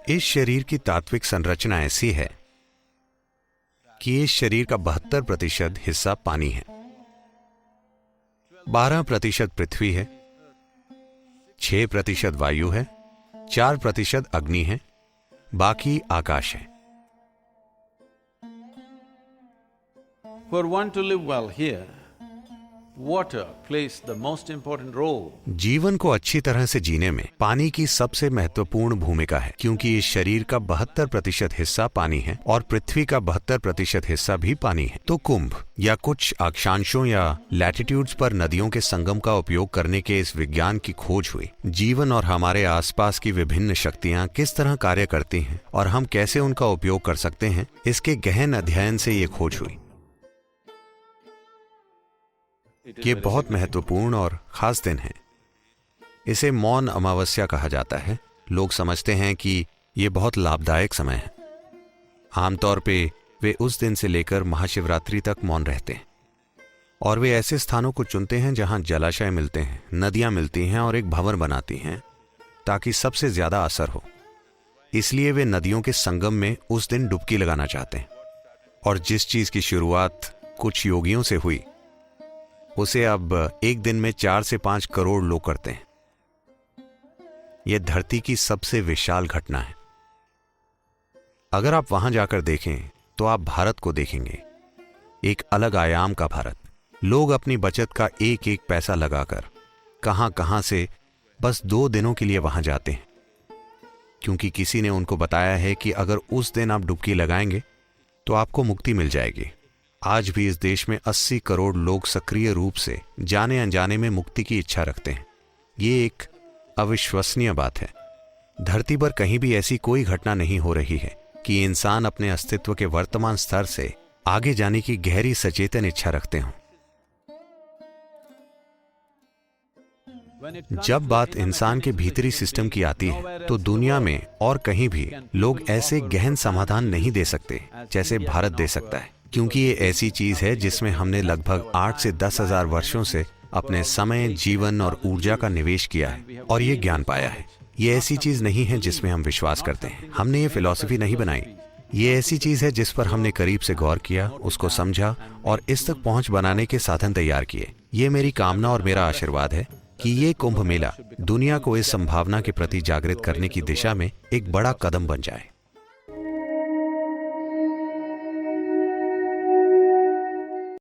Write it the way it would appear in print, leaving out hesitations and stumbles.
इस शरीर की तात्विक संरचना ऐसी है कि इस शरीर का 72% हिस्सा पानी है, 12% पृथ्वी है, 6% वायु है, 4% अग्नि है, बाकी आकाश है। For one to live well here, water plays the most important role. जीवन को अच्छी तरह से जीने में पानी की सबसे महत्वपूर्ण भूमिका है, क्योंकि इस शरीर का 72% हिस्सा पानी है और पृथ्वी का 72% हिस्सा भी पानी है। तो कुंभ या कुछ अक्षांशों या लैटिट्यूड्स पर नदियों के संगम का उपयोग करने के इस विज्ञान की खोज हुई। जीवन और हमारे आसपास की विभिन्न शक्तियां किस तरह कार्य करती हैं और हम कैसे उनका उपयोग कर सकते हैं, इसके गहन अध्ययन से ये खोज हुई। ये बहुत महत्वपूर्ण और खास दिन है। इसे मौन अमावस्या कहा जाता है। लोग समझते हैं कि ये बहुत लाभदायक समय है। आमतौर पे वे उस दिन से लेकर महाशिवरात्रि तक मौन रहते हैं और वे ऐसे स्थानों को चुनते हैं जहां जलाशय मिलते हैं, नदियां मिलती हैं और एक भंवर बनाती हैं ताकि सबसे ज्यादा असर हो। इसलिए वे नदियों के संगम में उस दिन डुबकी लगाना चाहते हैं। और जिस चीज की शुरुआत कुछ योगियों से हुई, उसे अब एक दिन में 4 से 5 करोड़ लोग करते हैं। यह धरती की सबसे विशाल घटना है। अगर आप वहां जाकर देखें तो आप भारत को देखेंगे, एक अलग आयाम का भारत। लोग अपनी बचत का एक एक पैसा लगाकर कहां कहां से बस 2 दिनों के लिए वहां जाते हैं, क्योंकि किसी ने उनको बताया है कि अगर उस दिन आप डुबकी लगाएंगे तो आपको मुक्ति मिल जाएगी। आज भी इस देश में 80 करोड़ लोग सक्रिय रूप से जाने अनजाने में मुक्ति की इच्छा रखते हैं। ये एक अविश्वसनीय बात है। धरती पर कहीं भी ऐसी कोई घटना नहीं हो रही है कि इंसान अपने अस्तित्व के वर्तमान स्तर से आगे जाने की गहरी सचेतन इच्छा रखते हों। जब बात इंसान के भीतरी सिस्टम की आती है तो दुनिया में और कहीं भी लोग ऐसे गहन समाधान नहीं दे सकते जैसे भारत दे सकता है, क्योंकि ये ऐसी चीज है जिसमें हमने लगभग 8 से 10 हजार वर्षों से अपने समय, जीवन और ऊर्जा का निवेश किया है और ये ज्ञान पाया है। ये ऐसी चीज नहीं है जिसमें हम विश्वास करते हैं। हमने ये फिलॉसफी नहीं बनाई। ये ऐसी चीज है जिस पर हमने करीब से गौर किया, उसको समझा और इस तक पहुंच बनाने के साधन तैयार किए। ये मेरी कामना और मेरा आशीर्वाद है कि ये कुंभ मेला दुनिया को इस संभावना के प्रति जागृत करने की दिशा में एक बड़ा कदम बन जाए।